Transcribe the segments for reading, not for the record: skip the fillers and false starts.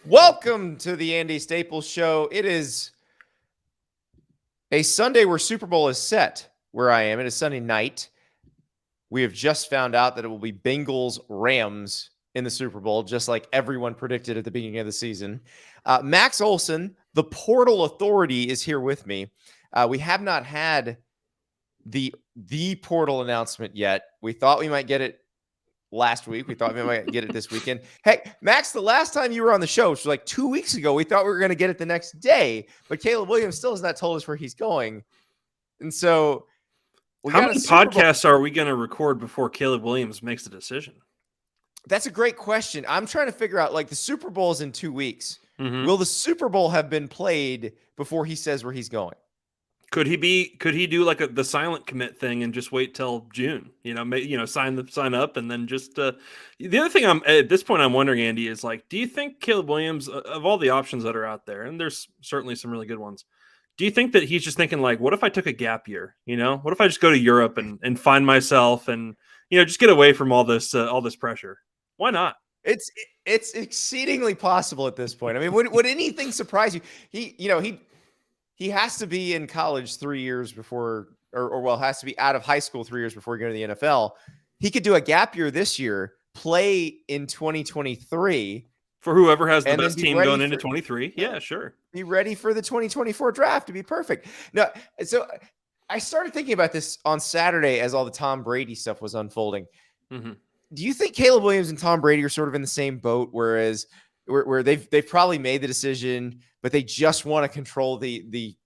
Welcome to the Andy Staples Show. It is a Sunday where Super Bowl is set where I am. It is Sunday night. We have just found out that it will be Bengals-Rams in the Super Bowl, just like everyone predicted at the beginning of the season. Max Olson, the portal authority, is here with me. We have not had the portal announcement yet. We thought we might get it last week. We thought we might get it this weekend. Hey, Max, the last time you were on the show, which was like 2 weeks ago, we thought we were going to get it the next day, but Caleb Williams still has not told us where he's going. And so how many podcasts are we going to record before Caleb Williams makes a decision? That's a great question. I'm trying to figure out, like, the Super Bowl is in 2 weeks. Mm-hmm. Will the Super Bowl have been played before he says where he's going? Could he do like the silent commit thing and just wait till June? Sign up and then just the other thing at this point I'm wondering, Andy, is like, do you think Caleb Williams, of all the options that are out there, and there's certainly some really good ones, do you think that he's just thinking like, what if I took a gap year? What if I just go to Europe and find myself and just get away from all this pressure? Why not? It's exceedingly possible at this point. I mean, would anything surprise you? He has to be in college 3 years before, or has to be out of high school 3 years before going to the NFL. He could do a gap year this year, play in 2023. For whoever has the best team going into 23. Yeah, sure. Be ready for the 2024 draft to be perfect. No, so I started thinking about this on Saturday as all the Tom Brady stuff was unfolding. Mm-hmm. Do you think Caleb Williams and Tom Brady are sort of in the same boat, where they've probably made the decision, but they just want to control the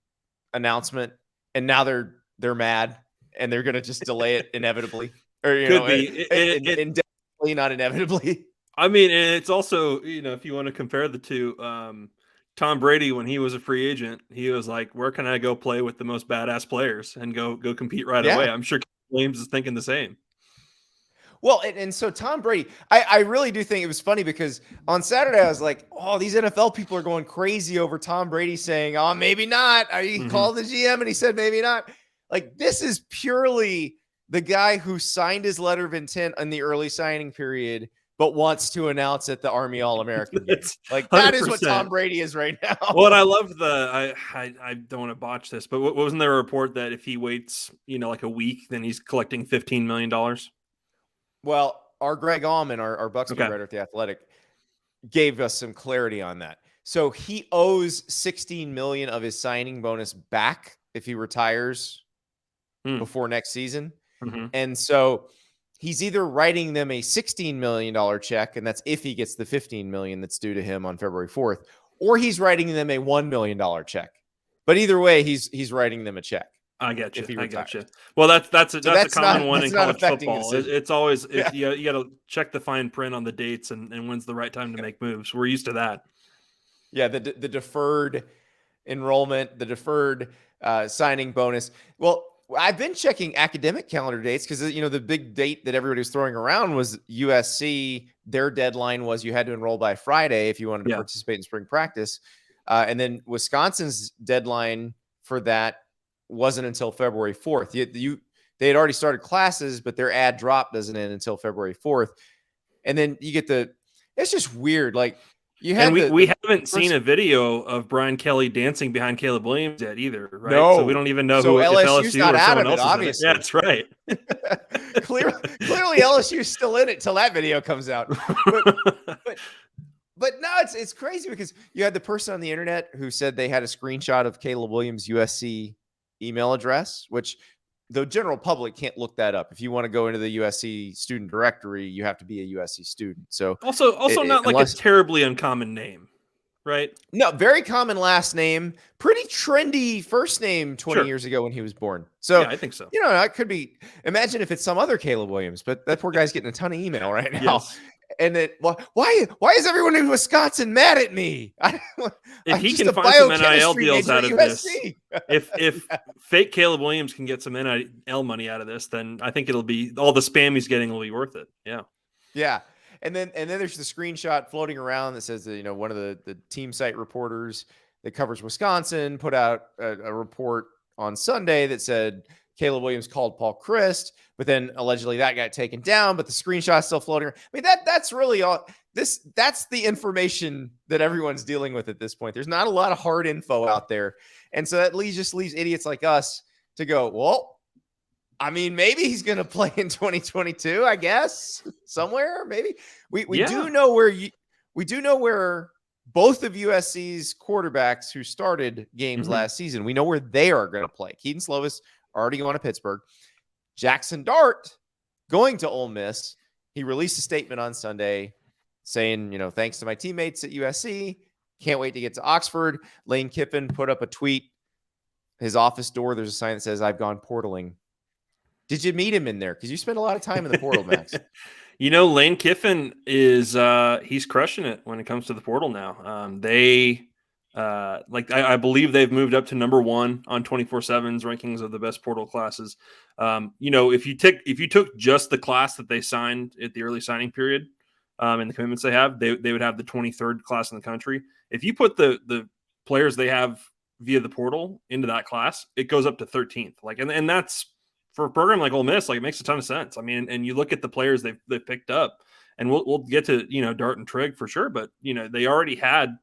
announcement, and now they're mad and they're going to just delay it inevitably, or indefinitely, not inevitably. I mean, and it's also, if you want to compare the two, Tom Brady, when he was a free agent, he was like, where can I go play with the most badass players and go compete right away? I'm sure Williams is thinking the same. Well, and so Tom Brady, I really do think it was funny because on Saturday I was like, oh, these NFL people are going crazy over Tom Brady saying, oh, maybe not. He called the GM and he said, maybe not. Like, this is purely the guy who signed his letter of intent in the early signing period, but wants to announce at the Army All-American game. Like, that 100%. Is what Tom Brady is right now. Well, I love I don't want to botch this, but wasn't there a report that if he waits, like a week, then he's collecting $15 million? Well, our Greg Allman, our Bucks writer at The Athletic, gave us some clarity on that. So he owes $16 million of his signing bonus back if he retires before next season. Mm-hmm. And so he's either writing them a $16 million check, and that's if he gets the $15 million that's due to him on February 4th, or he's writing them a $1 million check. But either way, he's writing them a check. I get you. Well, that's a common one in college football. It's always you got to check the fine print on the dates and when's the right time to make moves. We're used to that. Yeah, the deferred enrollment, the deferred signing bonus. Well, I've been checking academic calendar dates because the big date that everybody was throwing around was USC. Their deadline was you had to enroll by Friday if you wanted to participate in spring practice, and then Wisconsin's deadline for that wasn't until February 4th. They had already started classes, but their ad drop doesn't end until February 4th. And then you get it's just weird. Like, you had, and we haven't seen a video of Brian Kelly dancing behind Caleb Williams yet either, right? No. So we don't even know if LSU's not or out someone of it, else obviously. Is in it. Yeah, that's right. Clearly LSU's still in it till that video comes out. But no, it's crazy because you had the person on the internet who said they had a screenshot of Caleb Williams' USC email address, which the general public can't look that up. If you want to go into the USC student directory, you have to be a USC student. So also not like a terribly uncommon name, right? No, very common last name, pretty trendy first name 20 years ago when he was born. So yeah, I think so. It could be, imagine if it's some other Caleb Williams, but that poor guy's getting a ton of email right now. Yes. And why is everyone in Wisconsin mad at me? If he can find some NIL deals out of this, if fake Caleb Williams can get some NIL money out of this, then I think it'll be all the spam he's getting will be worth it. Yeah. Yeah. And then there's the screenshot floating around that says that, one of the team site reporters that covers Wisconsin put out a report on Sunday that said Caleb Williams called Paul Chryst, but then allegedly that got taken down, but the screenshot's still floating around. I mean, that's really all. that's the information that everyone's dealing with at this point. There's not a lot of hard info out there. And so that just leaves idiots like us to go, well, I mean, maybe he's going to play in 2022, I guess, somewhere. Maybe we do know where both of USC's quarterbacks who started games last season, we know where they are going to play. Keaton Slovis already going to Pittsburgh. Jaxson Dart going to Ole Miss. He released a statement on Sunday saying, thanks to my teammates at USC, can't wait to get to Oxford. Lane Kiffin put up a tweet. His office door, there's a sign that says, I've gone portaling. Did you meet him in there? Because you spend a lot of time in the portal, Max. Lane Kiffin is he's crushing it when it comes to the portal now. I believe they've moved up to number 1 on 24/7's rankings of the best portal classes. If you took just the class that they signed at the early signing period, and the commitments they have, they would have the 23rd class in the country. If you put the players they have via the portal into that class, it goes up to 13th. And that's for a program like Ole Miss, it makes a ton of sense. I mean, and you look at the players they've picked up, and we'll get to Dart and Trigg for sure, but they already had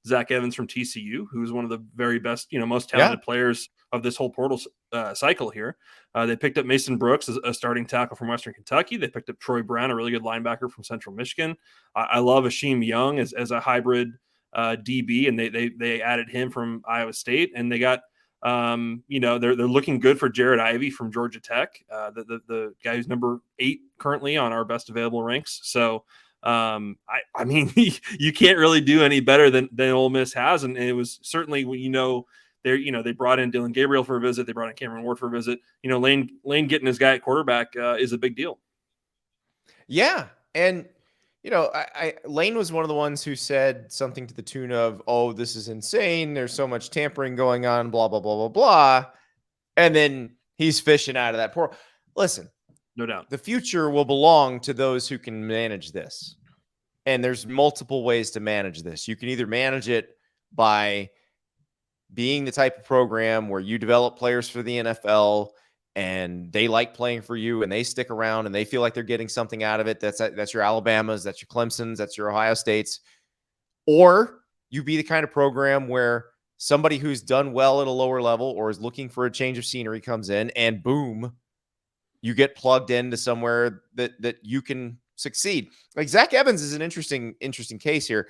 Zach Evans from TCU, who's one of the very best, most talented players of this whole portal cycle here. They picked up Mason Brooks as a starting tackle from Western Kentucky. They picked up Troy Brown, a really good linebacker from Central Michigan. I love Asheem Young as a hybrid DB, and they added him from Iowa State, and they got they're looking good for Jared Ivey from Georgia Tech, the guy who's number 8 currently on our best available ranks. So I mean, you can't really do any better than Ole Miss has, and it was certainly they brought in Dylan Gabriel for a visit, they brought in Cameron Ward for a visit. Lane getting his guy at quarterback is a big deal. Yeah, and Lane was one of the ones who said something to the tune of, "Oh, this is insane. There's so much tampering going on, blah, blah, blah, blah, blah." And then he's fishing out of that portal. Listen, no doubt, the future will belong to those who can manage this. And there's multiple ways to manage this. You can either manage it by being the type of program where you develop players for the NFL and they like playing for you and they stick around and they feel like they're getting something out of it. That's your Alabamas, that's your Clemsons, that's your Ohio States. Or you be the kind of program where somebody who's done well at a lower level or is looking for a change of scenery comes in and boom, you get plugged into somewhere that you can succeed. Like Zach Evans is an interesting case here.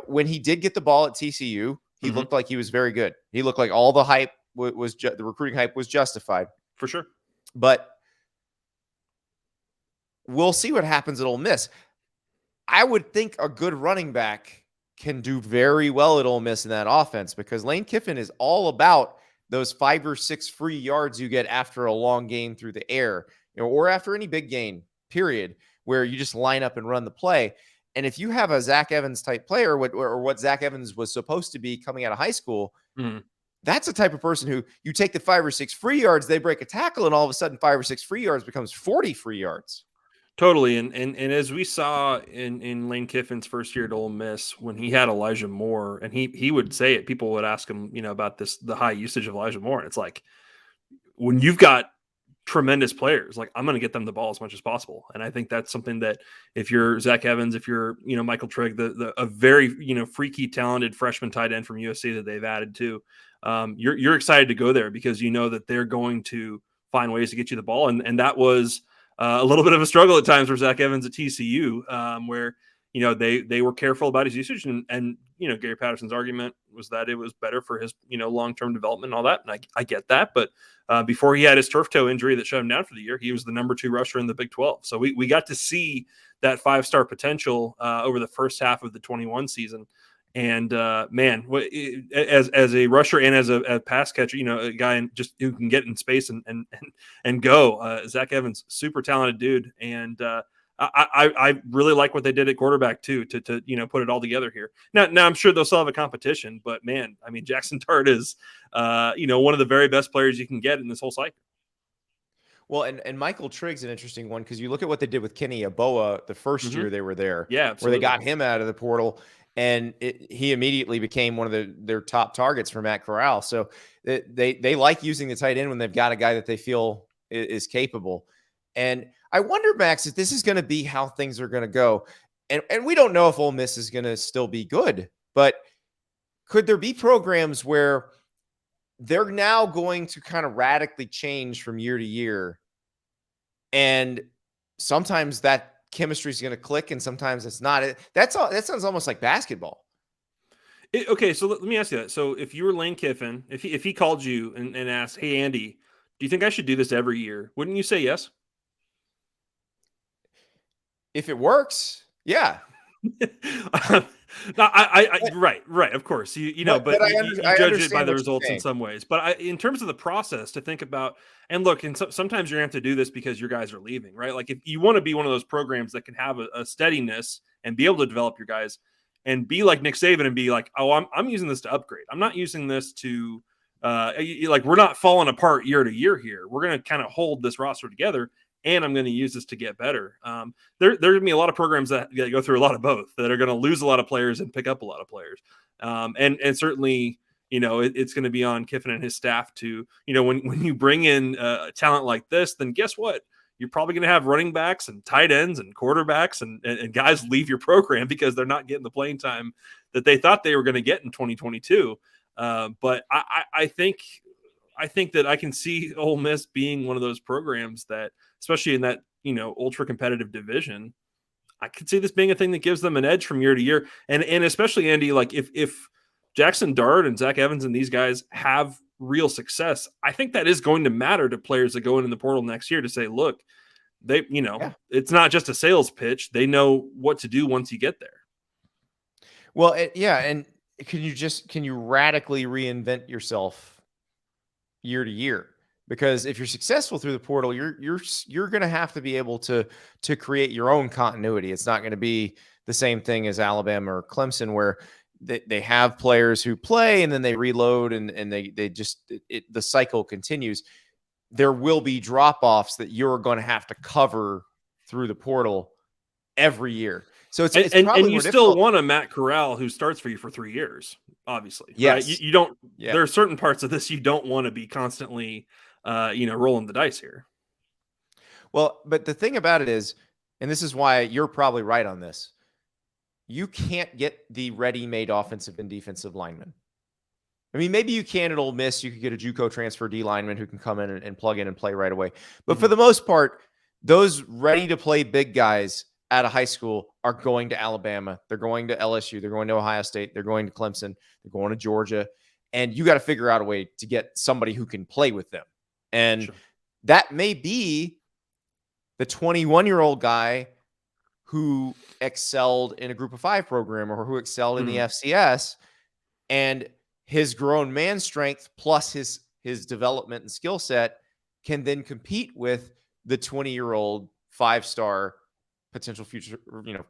When he did get the ball at TCU, he looked like he was very good. He looked like all the hype the recruiting hype was justified. For sure. But we'll see what happens at Ole Miss. I would think a good running back can do very well at Ole Miss in that offense because Lane Kiffin is all about those 5 or 6 free yards you get after a long gain through the air, or after any big gain, period, where you just line up and run the play. And if you have a Zach Evans type player, or what Zach Evans was supposed to be coming out of high school, that's the type of person who you take the 5 or 6 free yards, they break a tackle, and all of a sudden 5 or 6 free yards becomes 40 free yards. Totally. And as we saw in Lane Kiffin's first year at Ole Miss, when he had Elijah Moore, and he would say it, people would ask him, about the high usage of Elijah Moore. And it's like, when you've got tremendous players, I'm going to get them the ball as much as possible. And I think that's something that if you're Zach Evans, if you're, Michael Trigg, a very, freaky, talented freshman tight end from USC that they've added to, you're excited to go there because that they're going to find ways to get you the ball. And that was a little bit of a struggle at times for Zach Evans at TCU, where they were careful about his usage, and Gary Patterson's argument was that it was better for his long-term development and all that, and I get that. But before he had his turf toe injury that shut him down for the year, he was the number 2 rusher in the Big 12. So we got to see that 5-star potential over the first half of the 21 season. And man, as a rusher and as a pass catcher, a guy just who can get in space and go. Zach Evans, super talented dude, and I really like what they did at quarterback too to put it all together here. Now I'm sure they'll still have a competition, but man, I mean Jaxson Dart is one of the very best players you can get in this whole cycle. Well, and Michael Trigg's an interesting one because you look at what they did with Kenny Aboa the first year they were there, absolutely. Where they got him out of the portal. And he immediately became one of their top targets for Matt Corral. So they like using the tight end when they've got a guy that they feel is capable. And I wonder, Max, if this is going to be how things are going to go. and we don't know if Ole Miss is going to still be good, but could there be programs where they're now going to kind of radically change from year to year, and sometimes that chemistry is going to click and sometimes it's not? That sounds almost like basketball. Okay, so let me ask you that. So if you were Lane Kiffin, if he called you and asked, "Hey Andy, do you think I should do this every year?" Wouldn't you say yes? If it works, yeah. No, right. Of course, but you I judge it by understand the what you're results in saying. some ways. But in terms of the process, to think about and look, and sometimes you're going to have to do this because your guys are leaving, right? Like if you want to be one of those programs that can have a steadiness and be able to develop your guys, and be like Nick Saban and be like, oh, I'm using this to upgrade. I'm not using this to like we're not falling apart year to year here. We're going to kind of hold this roster together, and I'm going to use this to get better. There's going to be a lot of programs that go through a lot of both, that are going to lose a lot of players and pick up a lot of players. And certainly, it's going to be on Kiffin and his staff to, when you bring in talent like this, then guess what? You're probably going to have running backs and tight ends and quarterbacks and guys leave your program because they're not getting the playing time that they thought they were going to get in 2022. But I think that I can see Ole Miss being one of those programs that, especially in that, ultra competitive division, I could see this being a thing that gives them an edge from year to year. And especially, Andy, like if Jaxson Dart and Zach Evans and these guys have real success, I think that is going to matter to players that go in the portal next year to say, look, they, it's not just a sales pitch. They know what to do once you get there. Well, yeah. And can you radically reinvent yourself year to year? Because if you're successful through the portal, you're going to have to be able to create your own continuity. It's not going to be the same thing as Alabama or Clemson, where they have players who play and then they reload and they just the cycle continues. There will be drop-offs that you're going to have to cover through the portal every year. So it's probably you more still difficult. want a Matt Corral who starts for you for 3 years, obviously. Yes. Right? You don't. Yeah. There are certain parts of this you don't want to be constantly, rolling the dice here. Well, but the thing about it is, and this is why you're probably right on this, you can't get the ready-made offensive and defensive linemen. I mean, maybe you can at Ole Miss. You could get a JUCO transfer D lineman who can come in and plug in and play right away. But for the most part, those ready-to-play big guys out of high school are going to Alabama. They're going to LSU. They're going to Ohio State. They're going to Clemson. They're going to Georgia. And you got to figure out a way to get somebody who can play with them. And that may be the 21-year-old guy who excelled in a group of 5 program or who excelled in the FCS, and his grown man strength plus his development and skill set can then compete with the 20-year-old 5-star potential future,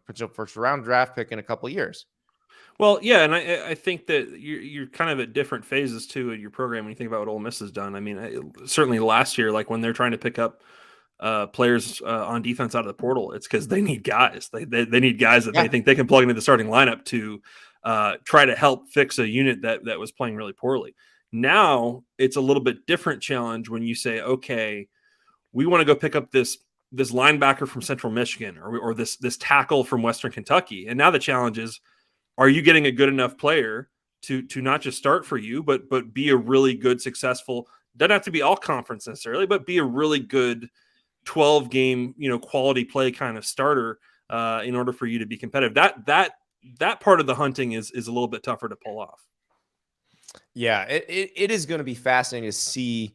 potential first round draft pick in a couple of years. Well, yeah, and I think that you're kind of at different phases too in your program when you think about what Ole Miss has done. I mean, certainly last year, like when they're trying to pick up players on defense out of the portal, it's because they need guys. They need guys that they think they can plug into the starting lineup to try to help fix a unit that was playing really poorly. Now it's a little bit different challenge when you say, okay, we want to go pick up this linebacker from Central Michigan or this tackle from Western Kentucky, and now the challenge is, are you getting a good enough player to not just start for you, but be a really good, successful, doesn't have to be all conference necessarily, but be a really good 12 game, quality play kind of starter in order for you to be competitive. That part of the hunting is a little bit tougher to pull off. Yeah, it is going to be fascinating to see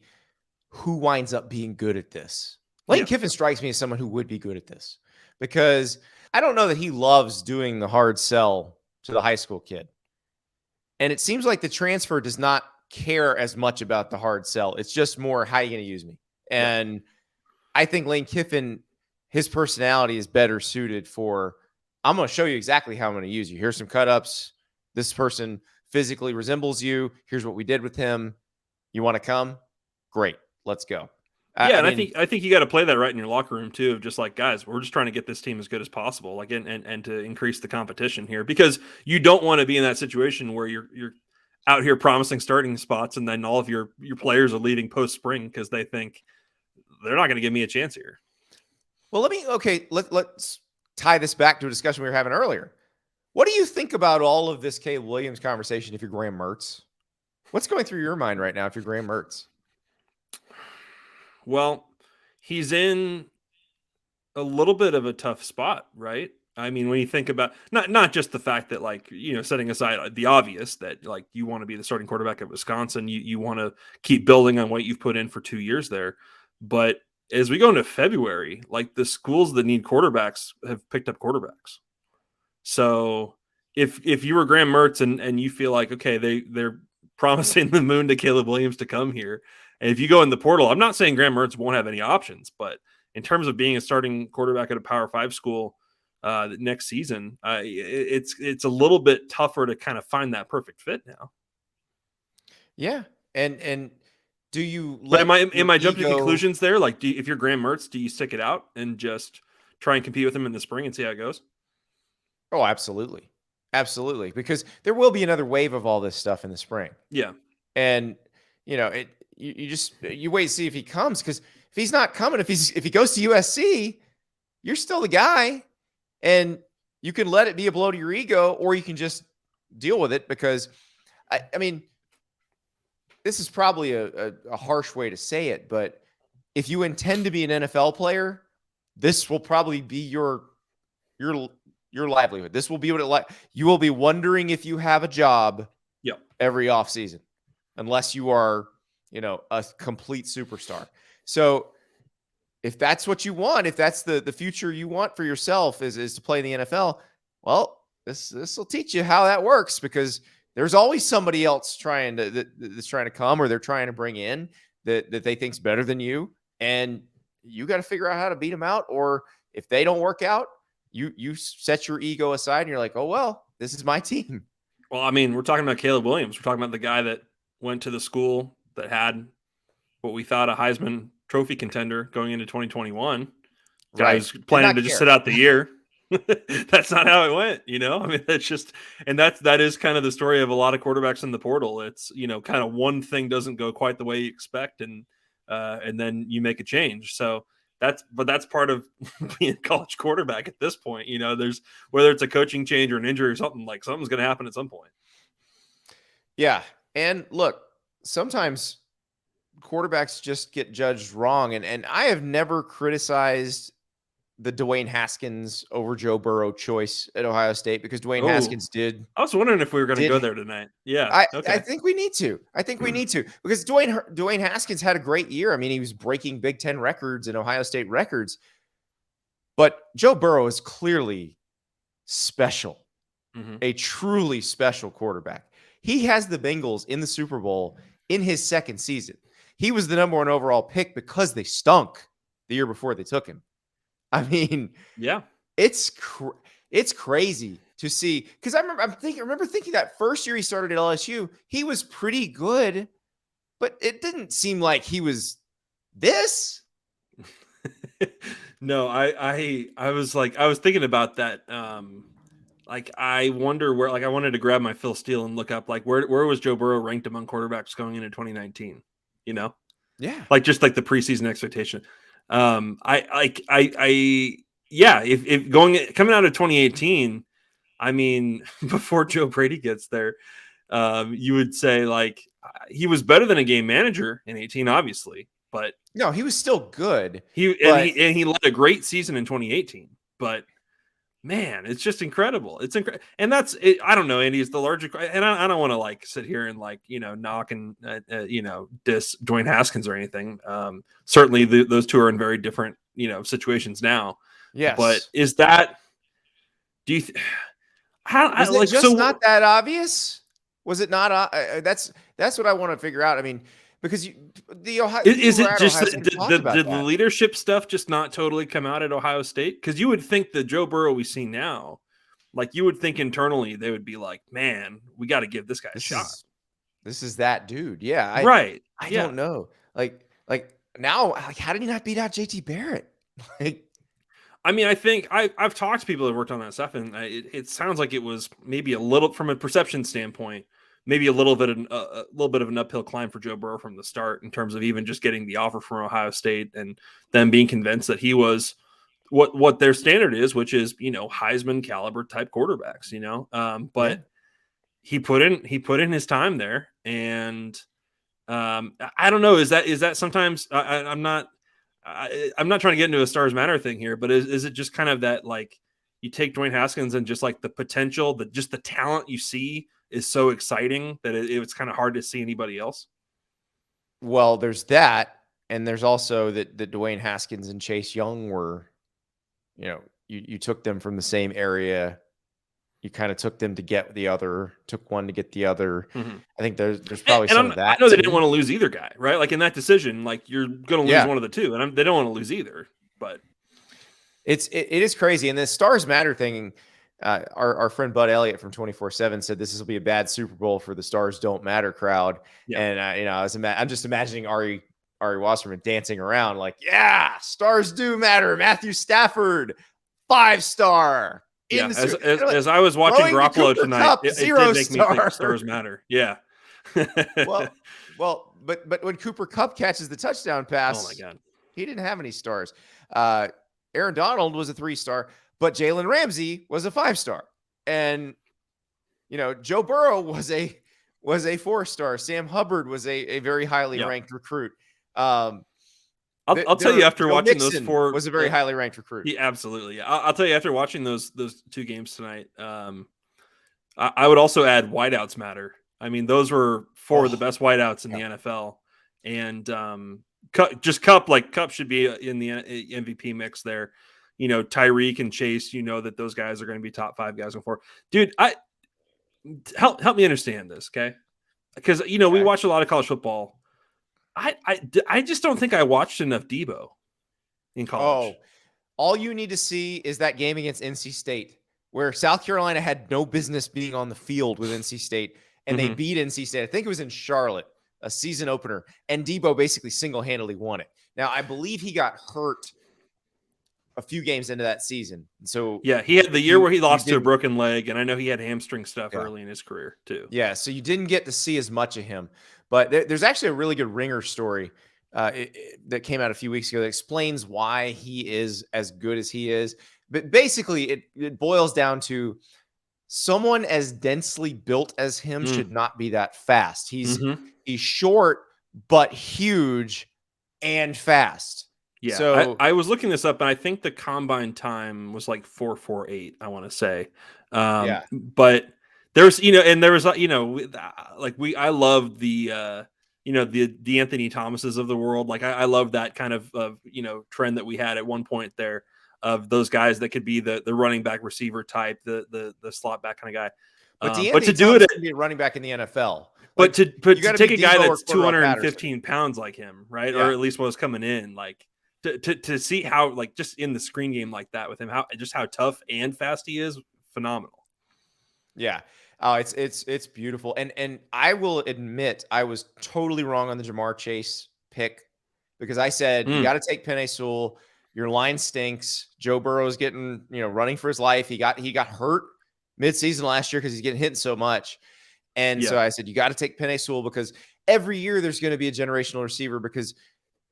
who winds up being good at this. Lane Kiffin strikes me as someone who would be good at this, because I don't know that he loves doing the hard sell to the high school kid. And it seems like the transfer does not care as much about the hard sell. It's just more, how are you going to use me? And I think Lane Kiffin, his personality is better suited for, I'm going to show you exactly how I'm going to use you. Here's some cut-ups. This person physically resembles you. Here's what we did with him. You want to come? Great. Let's go. Yeah, I think you got to play that right in your locker room too. Of just like, guys, we're just trying to get this team as good as possible, like and to increase the competition here, because you don't want to be in that situation where you're out here promising starting spots and then all of your players are leaving post spring because they think they're not going to give me a chance here. Well, let's tie this back to a discussion we were having earlier. What do you think about all of this Caleb Williams conversation if you're Graham Mertz? What's going through your mind right now if you're Graham Mertz? Well, he's in a little bit of a tough spot, right? I mean, when you think about not just the fact that, like, setting aside the obvious that, like, you want to be the starting quarterback at Wisconsin, you want to keep building on what you've put in for 2 years there, but as we go into February, like, the schools that need quarterbacks have picked up quarterbacks. So if you were Graham Mertz and you feel like, okay, they're promising the moon to Caleb Williams to come here, and if you go in the portal, I'm not saying Graham Mertz won't have any options, but in terms of being a starting quarterback at a Power 5 school next season, it's a little bit tougher to kind of find that perfect fit now. Yeah, and do you? But am I jumping to conclusions there? Like, if you're Graham Mertz, do you stick it out and just try and compete with him in the spring and see how it goes? Oh, absolutely, absolutely, because there will be another wave of all this stuff in the spring. Yeah, and you wait to see if he comes, because if he's not coming, if he goes to USC, you're still the guy, and you can let it be a blow to your ego, or you can just deal with it. Because I mean, this is probably a harsh way to say it, but if you intend to be an NFL player, this will probably be your livelihood. This will be what you will be wondering if you have a job every offseason, unless you are, a complete superstar. So if that's what you want, if that's the future you want for yourself is to play in the NFL, well, this will teach you how that works, because there's always somebody else that's trying to come, or they're trying to bring in that they think's better than you, and you got to figure out how to beat them out. Or if they don't work out, you set your ego aside and you're like, oh, well, this is my team. Well, I mean, we're talking about Caleb Williams. We're talking about the guy that went to the school that had what we thought a Heisman Trophy contender going into 2021. Guys planning to just sit out the year. That's not how it went, I mean, that's just, and that is kind of the story of a lot of quarterbacks in the portal. It's, kind of one thing doesn't go quite the way you expect, and then you make a change. So that's part of being a college quarterback at this point. There's, whether it's a coaching change or an injury or something, like, something's going to happen at some point. Yeah. And look, sometimes quarterbacks just get judged wrong. And I have never criticized the Dwayne Haskins over Joe Burrow choice at Ohio State, because Dwayne Haskins did. I was wondering if we were going to go there tonight. Yeah. I think we need to. Because Dwayne Haskins had a great year. I mean, he was breaking Big Ten records and Ohio State records. But Joe Burrow is clearly special, a truly special quarterback. He has the Bengals in the Super Bowl in his second season. He was the number 1 overall pick because they stunk the year before they took him. I mean, yeah, it's crazy to see, because I remember thinking that first year he started at LSU, he was pretty good, but it didn't seem like he was this. No, I was thinking about that. Like, I wonder where, like, I wanted to grab my Phil Steele and look up, like, where was Joe Burrow ranked among quarterbacks going into 2019? Yeah, like, just like the preseason expectation. If coming out of 2018, I mean, before Joe Brady gets there, you would say, like, he was better than a game manager in 18, obviously, but no, he was still good. He led a great season in 2018, but man, it's just incredible. It's incredible. And that's it. I don't know, Andy, is the larger, and I don't want to, like, sit here and, like, knock and, diss Dwayne Haskins or anything. Certainly those two are in very different, situations now. Yes. But is that, do you, not that obvious? Was it not? That's what I want to figure out. I mean, because the Ohio, is it just did the leadership stuff just not totally come out at Ohio State? Because you would think the Joe Burrow we see now, like, you would think internally they would be like, man, we got to give this guy a shot. This is that dude. Yeah. I don't know. Like now, like, how did he not beat out JT Barrett? I mean, I think I've talked to people that worked on that stuff, and it sounds like it was maybe a little, from a perception standpoint, maybe a little bit of an uphill climb for Joe Burrow from the start, in terms of even just getting the offer from Ohio State and them being convinced that he was what their standard is, which is, Heisman caliber type quarterbacks, Yeah. but he put in his time there. And I don't know. Is that sometimes I'm not trying to get into a Stars Matter thing here, but is it just kind of that, like, you take Dwayne Haskins and just like the potential, just the talent you see is so exciting that it's kind of hard to see anybody else? Well, there's that, and there's also that Dwayne Haskins and Chase Young were, you took them from the same area. You kind of took them to get the other, took one to get the other. Mm-hmm. I think there's probably And some of I that know they too. didn't want to lose either guy, right? Like in that decision, like you're going to lose one of the two, and they don't want to lose either. But it is crazy. And the Stars Matter thing, our friend Bud Elliott from 24/7 said this will be a bad Super Bowl for the Stars Don't Matter crowd. yeah, And I'm just imagining Ari Wasserman dancing around like, yeah, stars do matter. Matthew Stafford, 5-star. yeah. As I was watching Garoppolo tonight, Cup, it did make me think Stars matter. Yeah. well, but when Cooper Kupp catches the touchdown pass, oh my God, he didn't have any stars. Aaron Donald was a 3-star, but Jalen Ramsey was a 5-star, and Joe Burrow was a 4-star. Sam Hubbard was a very highly ranked recruit. I'll tell you after watching Mixon those four was a very highly ranked recruit. Yeah, absolutely. Yeah. I'll tell you after watching those two games tonight. I would also add wideouts matter. I mean, those were four of the best wideouts in the NFL, and Kupp should be in the MVP mix there. Tyreek and Chase. That those guys are going to be top 5 guys before. Dude, help me understand this, okay? Because we watch a lot of college football. I just don't think I watched enough Debo in college. Oh, all you need to see is that game against NC State, where South Carolina had no business being on the field with NC State, and they beat NC State. I think it was in Charlotte, a season opener, and Debo basically single-handedly won it. Now, I believe he got hurt a few games into that season. So yeah, he had the year where he lost to a broken leg, and I know he had hamstring stuff early in his career too. Yeah, so you didn't get to see as much of him. But there's actually a really good Ringer story that came out a few weeks ago that explains why he is as good as he is. But basically, it boils down to someone as densely built as him should not be that fast. He's short, but huge and fast. Yeah, so I was looking this up, and I think the combine time was like 4.48. I want to say, but there's and there was I love the the Anthony Thomases of the world. Like I love that kind of trend that we had at one point there of those guys that could be the running back receiver type, the slot back kind of guy. But to do it at be running back in the NFL. But to take a guy that's 215 pounds like him, right? Yeah. Or at least was coming in, like to see how, like, just in the screen game like that with him, how tough and fast he is, phenomenal. Yeah. Oh, it's beautiful. And I will admit I was totally wrong on the Jamar Chase pick because I said you got to take Penei Sewell. Your line stinks. Joe Burrow is getting, running for his life. He got hurt midseason last year because he's getting hit so much. And so I said, you got to take Penei Sewell because every year there's going to be a generational receiver because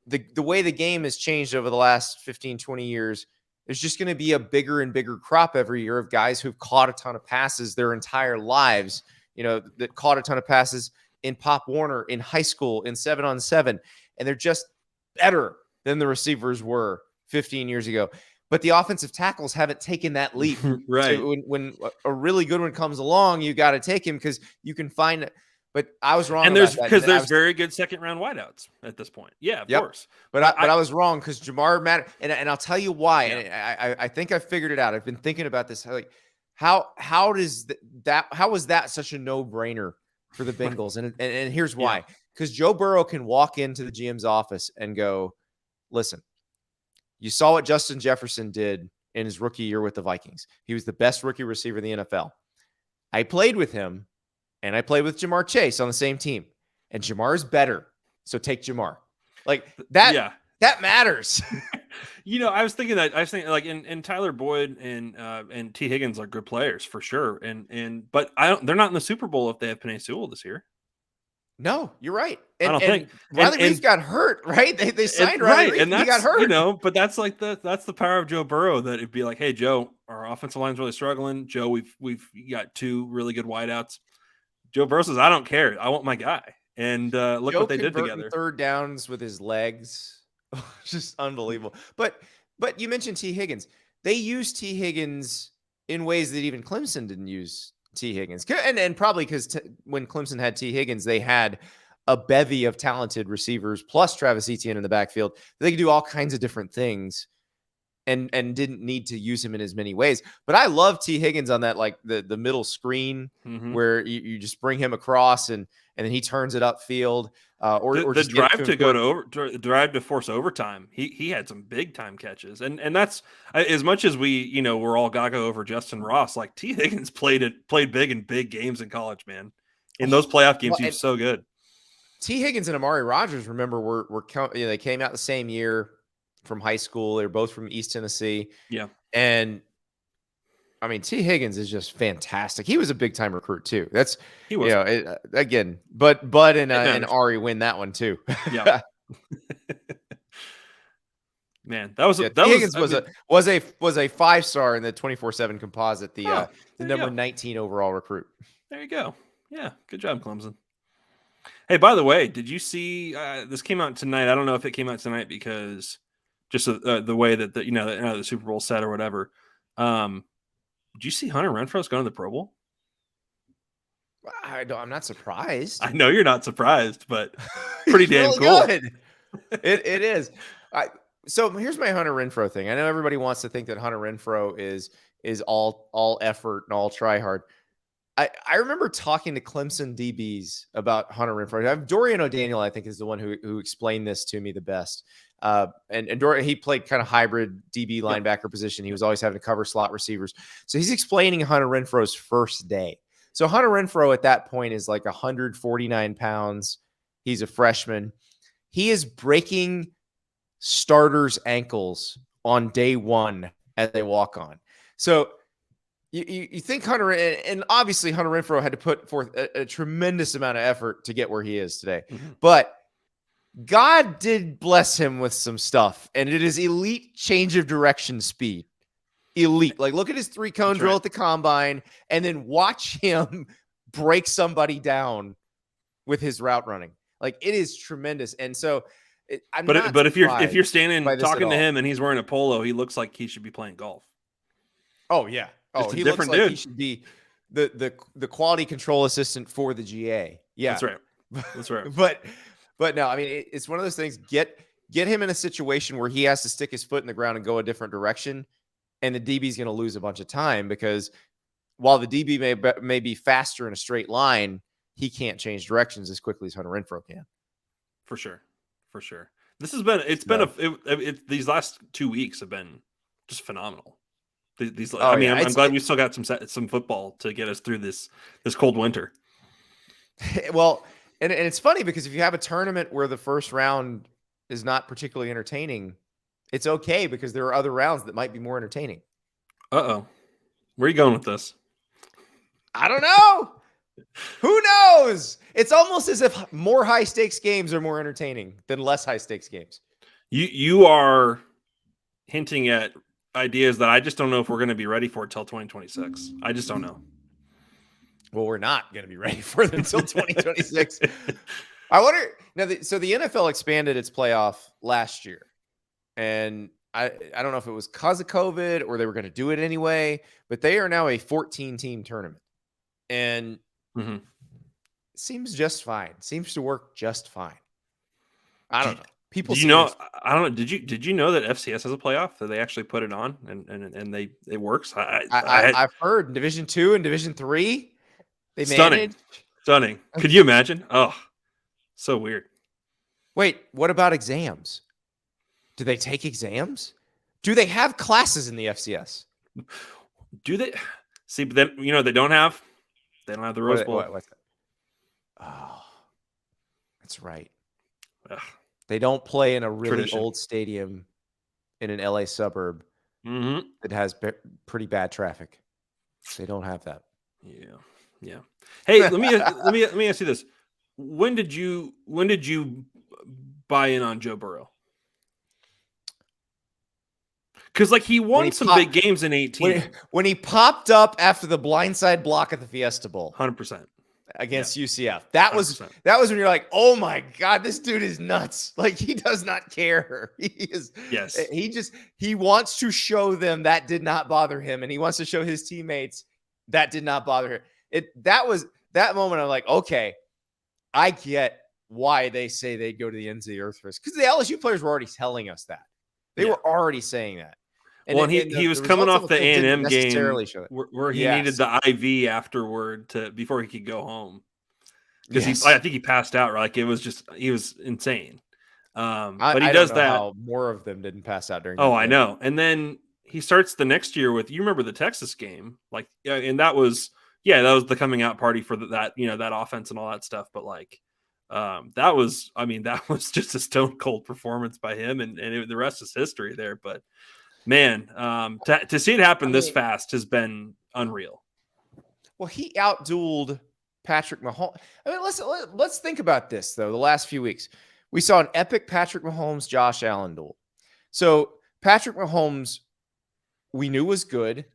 the way the game has changed over the last 15, 20 years, there's just going to be a bigger and bigger crop every year of guys who've caught a ton of passes their entire lives, that caught a ton of passes in Pop Warner, in high school, in 7-on-7. And they're just better than the receivers were 15 years ago. But the offensive tackles haven't taken that leap. Right. So when a really good one comes along, you got to take him because you can find it. But I was wrong. And there's very good second round wideouts at this point. Yeah, of course. But I was wrong because Jamar mattered. And I'll tell you why. Yeah. And I think I figured it out. I've been thinking about this. Like, how was that such a no-brainer for the Bengals? And here's why. Because Joe Burrow can walk into the GM's office and go, listen, you saw what Justin Jefferson did in his rookie year with the Vikings. He was the best rookie receiver in the NFL. I played with him, and I played with Jamar Chase on the same team. And Jamar is better, so take Jamar. Like that. Yeah. That matters. I was thinking like and Tyler Boyd and T. Higgins are good players for sure. But they're not in the Super Bowl if they have Penei Sewell this year. No, you're right. I don't think. And Riley Reef got hurt, right? They signed Riley Reef, and he got that's hurt. but that's like that's the power of Joe Burrow. That it'd be like, hey Joe, our offensive line's really struggling. Joe, we've got 2 really good wideouts. Joe Burrow says, I don't care. I want my guy. And look Joe what they did converting together. third downs with his legs, just unbelievable. But you mentioned T. Higgins. They used T. Higgins in ways that even Clemson didn't use T. Higgins, and probably because when Clemson had T. Higgins, they had a bevy of talented receivers plus Travis Etienne in the backfield. They could do all kinds of different things. And didn't need to use him in as many ways. But I love T. Higgins on that, like the middle screen where you just bring him across and then he turns it upfield. Or the just get drive to go to drive to force overtime. He had some big time catches, and that's as much as we're all gaga over Justin Ross. Like T. Higgins played big in big games in college, man. In those playoff games, he was so good. T. Higgins and Amari Rogers, remember, were they came out the same year from high school. They're both from East Tennessee. Yeah. And I mean, T. Higgins is just fantastic. He was a big time recruit too. He was, again, but and Ari win that one too. Yeah. Man, that was Higgins was a 5-star in the 24/7 composite, the number 19 overall recruit. There you go. Yeah, good job, Clemson. Hey, by the way, did you see this came out tonight? I don't know if it came out tonight because just the way that the Super Bowl set or whatever. Did you see Hunter Renfro's going to the Pro Bowl? I'm not surprised. I know you're not surprised, but pretty damn really cool. Good. It is. So here's my Hunter Renfro thing. I know everybody wants to think that Hunter Renfro is all effort and all try hard. I remember talking to Clemson DBs about Hunter Renfro. Dorian O'Daniel, I think, is the one who explained this to me the best. And Dorian, he played kind of hybrid DB linebacker position. He was always having to cover slot receivers. So he's explaining Hunter Renfro's first day. So Hunter Renfro at that point is like 149 pounds. He's a freshman. He is breaking starters' ankles on day one as they walk on. So you think Hunter, and obviously Hunter Renfro had to put forth a tremendous amount of effort to get where he is today. But God did bless him with some stuff, and it is elite change of direction speed. Elite. Like, look at his 3-cone drill at the combine, and then watch him break somebody down with his route running. Like, it is tremendous. And so, but if you're standing talking to him and he's wearing a polo, he looks like he should be playing golf. Oh yeah. Oh, he looks like he should be the quality control assistant for the GA. Yeah, that's right. but no, I mean, it's one of those things. Get him in a situation where he has to stick his foot in the ground and go a different direction, and the DB is going to lose a bunch of time because while the DB may be faster in a straight line, he can't change directions as quickly as Hunter Renfro can. For sure. This has been these last 2 weeks have been just phenomenal. I'm glad we still got some football to get us through this cold winter. Well, and it's funny because if you have a tournament where the first round is not particularly entertaining, it's okay because there are other rounds that might be more entertaining. Uh-oh. Where are you going with this? I don't know. Who knows? It's almost as if more high stakes games are more entertaining than less high stakes games. You are hinting at ideas that I just don't know if we're going to be ready for until 2026. I just don't know. Well, we're not going to be ready for it until 2026. I wonder now. So the NFL expanded its playoff last year, and I don't know if it was because of COVID or they were going to do it anyway, but they are now a 14-team tournament, and seems just fine. Seems to work just fine. I don't know. People, I don't know. Did you know that FCS has a playoff that they actually put it on and it works? I've heard Division 2 and Division 3. They stunning. Could you imagine? Oh, so weird. Wait, what about exams? Do they take exams? Do they have classes in the FCS? Do they? See, but then they don't have the Rose Bowl. What's that? Oh, that's right. Ugh. They don't play in a really old stadium in an LA suburb that has pretty bad traffic. They don't have that. Yeah. Hey, let me ask you this: when did you buy in on Joe Burrow? Because like he won some big games in 18. When he popped up after the blindside block at the Fiesta Bowl, 100%. Against UCF. That 100%. was when you're like, oh my God, this dude is nuts. Like he does not care. He is. Yes. He wants to show them that did not bother him. And he wants to show his teammates that did not bother him. That was that moment. I'm like, okay, I get why they say they'd go to the ends of the earth first. Because the LSU players were already telling us that. They were already saying that. And he was coming off the A&M game where he needed the IV afterward before he could go home because I think he passed out. Like he was insane. But he does that. How more of them didn't pass out during. Oh, I know. And then he starts the next year with you remember the Texas game, like and that was the coming out party for that that offense and all that stuff. But like that was just a stone cold performance by him, and the rest is history there. But man, to see it happen this fast has been unreal. Well, he out-dueled Patrick Mahomes. I mean, let's think about this, though. The last few weeks, we saw an epic Patrick Mahomes-Josh Allen duel. So Patrick Mahomes, we knew was good.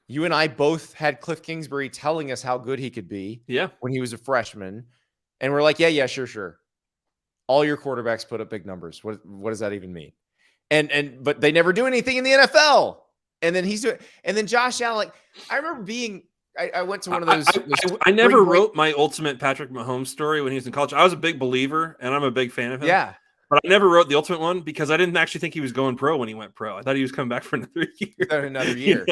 You and I both had Cliff Kingsbury telling us how good he could be when he was a freshman. And we're like, yeah, sure. All your quarterbacks put up big numbers. What does that even mean? But they never do anything in the NFL. And then and then Josh Allen, like I remember I went to one of those. I never wrote my ultimate Patrick Mahomes story when he was in college. I was a big believer and I'm a big fan of him. Yeah. But I never wrote the ultimate one because I didn't actually think he was going pro when he went pro. I thought he was coming back for another year.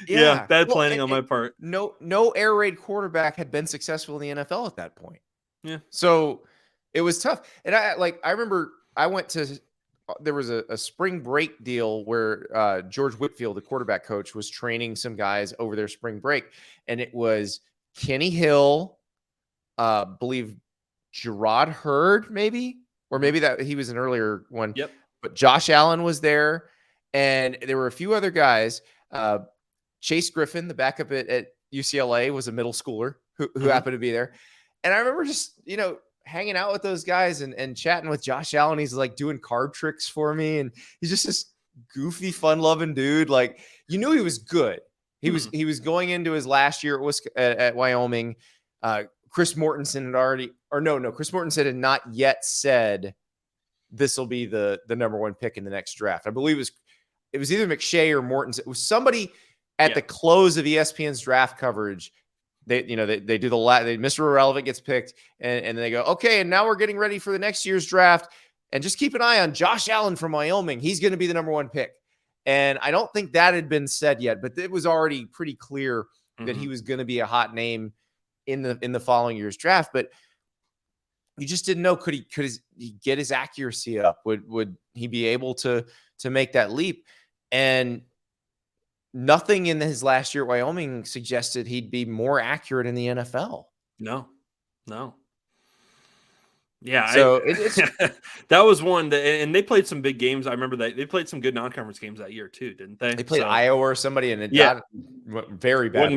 Yeah. Bad planning on my part. No air raid quarterback had been successful in the NFL at that point. Yeah. So it was tough. And I remember I went to, there was a spring break deal where George Whitfield, the quarterback coach, was training some guys over their spring break. And it was Kenny Hill, believe Gerard Hurd, maybe, or maybe that he was an earlier one. Yep. But Josh Allen was there. And there were a few other guys. Chase Griffin, the backup at UCLA, was a middle schooler who happened to be there. And I remember just, hanging out with those guys and chatting with Josh Allen. He's like doing card tricks for me. And he's just this goofy, fun loving dude. Like you knew he was good. He was going into his last year at Wyoming. Chris Mortensen Chris Mortensen had not yet said this will be the number one pick in the next draft. I believe it was either McShay or Mortensen. It was somebody at the close of ESPN's draft coverage. They do Mr. Irrelevant gets picked and then they go, okay, and now we're getting ready for the next year's draft. And just keep an eye on Josh Allen from Wyoming. He's going to be the number one pick. And I don't think that had been said yet, but it was already pretty clear that he was going to be a hot name in the following year's draft. But you just didn't know, could he get his accuracy up? Would he be able to make that leap? And nothing in his last year at Wyoming suggested he'd be more accurate in the NFL. No. Yeah. So that was one and they played some big games. I remember that they played some good non-conference games that year too, didn't they? They played Iowa or somebody and it got very bad.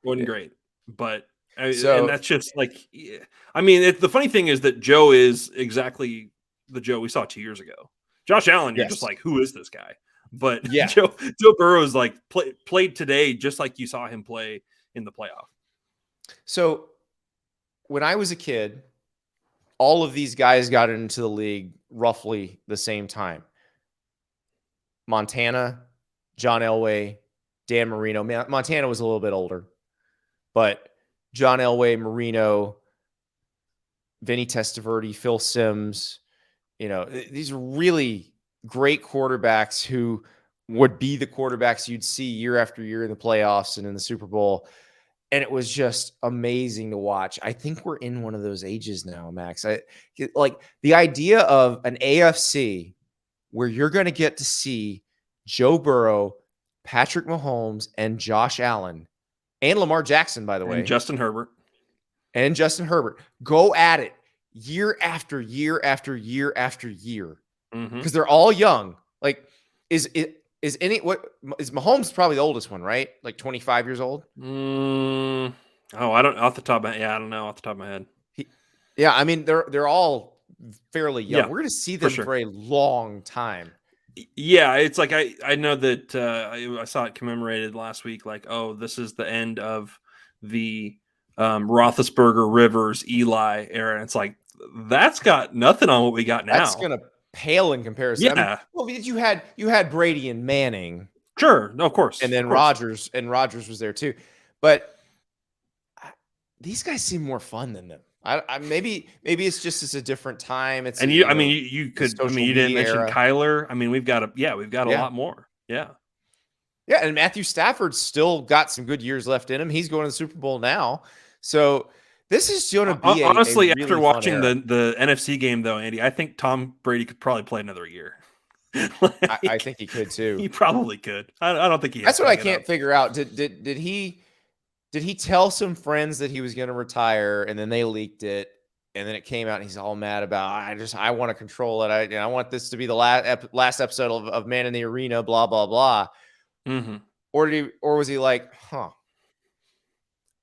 Wasn't great. But and that's just like, the funny thing is that Joe is exactly the Joe we saw 2 years ago. Josh Allen, you're just like, who is this guy? But Joe Burrow's like played today just like you saw him play in the playoff. So when I was a kid, all of these guys got into the league roughly the same time. Montana, John Elway, Dan Marino. Montana was a little bit older, but John Elway, Marino, Vinny Testaverde, Phil Simms, these are really great quarterbacks who would be the quarterbacks you'd see year after year in the playoffs and in the Super Bowl. And it was just amazing to watch. I think we're in one of those ages now, Max. Like the idea of an AFC where you're going to get to see Joe Burrow, Patrick Mahomes, and Josh Allen, and Lamar Jackson, by the way. And Justin Herbert go at it year after year after year after year. Because they're all young. Like, is Mahomes probably the oldest one, right? Like 25 years old. I don't off the top of my head. Yeah, I don't know off the top of my head. Yeah, I mean they're all fairly young. Yeah, We're going to see for them sure. for a long time. Yeah, it's like I know that I saw it commemorated last week. Like, oh, this is the end of the Roethlisberger, Rivers, Eli era. And it's like that's got nothing on what we got That's now. going to pale in comparison. I mean, Yeah, well, you had Brady and Manning, sure, no, of and course, then of course. Rodgers was there too, but these guys seem more fun than them. Maybe it's just it's a different time. It's And a, I mean, you the could. I mean, social you didn't media mention era. Kyler. I mean, we've got a Yeah, lot more. Yeah. yeah, and Matthew Stafford's still got some good years left in him. He's going to the Super Bowl now, so this is going to be a Honestly, after really fun watching era. the NFC game, though, Andy, I think Tom Brady could probably play another year. I Like, think he could too. he probably could. I don't think he has That's to what I hang it up. can't figure out. Did he tell some friends that he was going to retire, and then they leaked it, and then it came out, and he's all mad about I want to control it. I want this to be the last episode of Man in the Arena, blah blah blah. Mm-hmm. Or was he like, let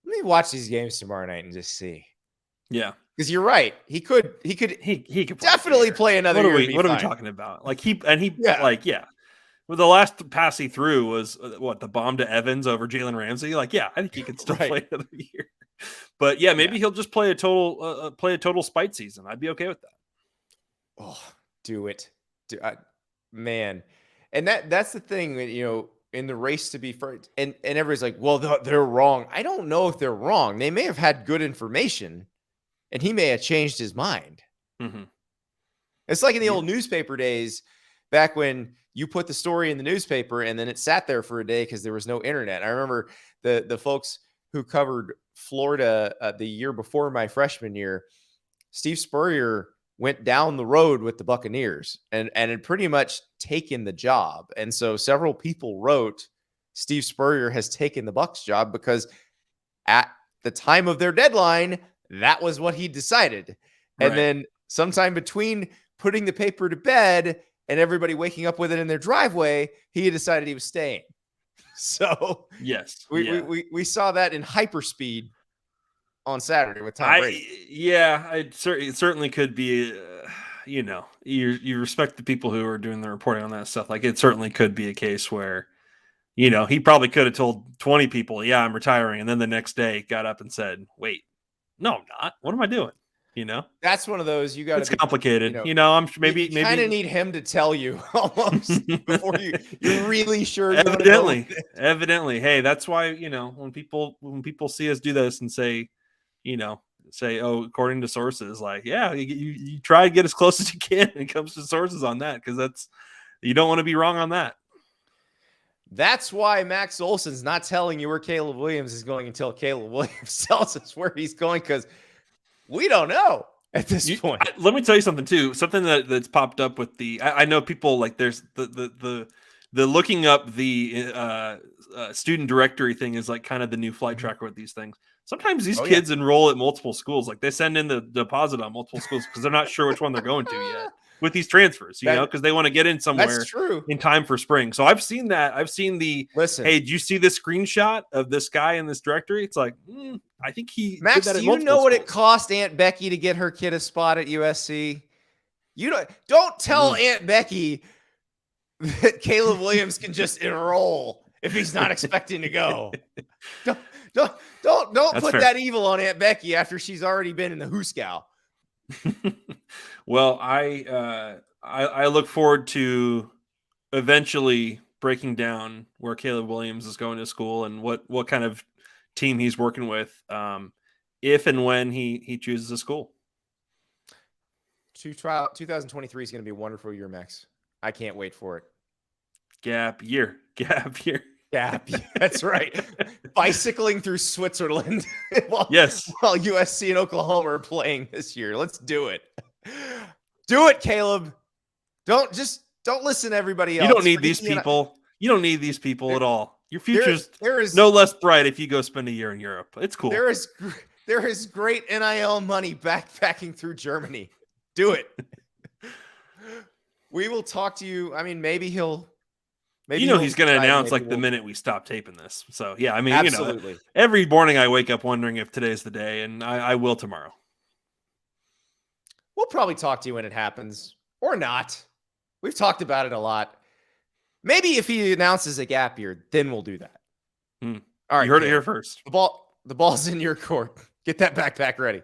me watch these games tomorrow night and just see? Yeah, Because you're right, he could he could definitely play another year. What are we talking about? Like Yeah, like yeah. Well, the last pass he threw was the bomb to Evans over Jalen Ramsey. Like, yeah, I think he could still right. play another year. But yeah, maybe Yeah. he'll just play a total spite season. I'd be okay with that. Oh, do it, man. And that's the thing that in the race to be first, and everybody's like, well, they're wrong. I don't know if they're wrong. They may have had good information, and he may have changed his mind. Mm-hmm. It's like in the old newspaper days, back when you put the story in the newspaper and then it sat there for a day because there was no internet. I remember the folks who covered Florida the year before my freshman year. Steve Spurrier went down the road with the Buccaneers and had pretty much taken the job. And so several people wrote, Steve Spurrier has taken the Bucs job because at the time of their deadline, that was what he decided. And then sometime between putting the paper to bed and everybody waking up with it in their driveway, he decided he was staying. So yes, we saw that in hyperspeed on Saturday with Tom Brady. It certainly could be. You respect the people who are doing the reporting on that stuff. Like, it certainly could be a case where, he probably could have told 20 people, yeah, I'm retiring, and then the next day got up and said, wait, no, I'm not. What am I doing? That's one of those you got to it's be complicated. I'm sure maybe you kind of need him to tell you almost before you're really sure. Evidently. Hey, that's why when people see us do this and say, oh, according to sources, like, yeah, you try to get as close as you can when it comes to sources on that, because you don't want to be wrong on that. That's why Max Olson's not telling you where Caleb Williams is going until Caleb Williams tells us where he's going, because we don't know at this point. Let me tell you something too. Something that's popped up with I know people, like, there's the looking up the student directory thing is like kind of the new flight tracker with these things. Sometimes these kids enroll at multiple schools. Like, they send in the deposit on multiple schools because they're not sure which one they're going to yet with these transfers, because they want to get in somewhere in time for spring. So I've seen that. I've seen hey, did you see this screenshot of this guy in this directory? It's like, I think Max, did that do you know what it cost Aunt Becky to get her kid a spot at USC? Don't tell Aunt Becky that Caleb Williams can just enroll if he's not expecting to go. Don't put that evil on Aunt Becky after she's already been in the Hooskow. Well, I look forward to eventually breaking down where Caleb Williams is going to school and what kind of team he's working with, if and when he chooses a school. 2023 is going to be a wonderful year, Max. I can't wait for it. Gap year. That's right. Bicycling through Switzerland while USC and Oklahoma are playing this year. Let's do it. Do it, Caleb. Don't listen to everybody else. You don't need these people. You don't need these people at all. Your future's no less bright if you go spend a year in Europe. It's cool. There is great NIL money backpacking through Germany. Do it. We will talk to you. I mean, maybe he's going to announce the minute we stop taping this. So yeah, I mean, absolutely. Every morning I wake up wondering if today's the day, and I will tomorrow. We'll probably talk to you when it happens or not. We've talked about it a lot. Maybe if he announces a gap year, then we'll do that. Hmm. All right, You heard it Caleb. here first. The ball's in your court. Get that backpack ready.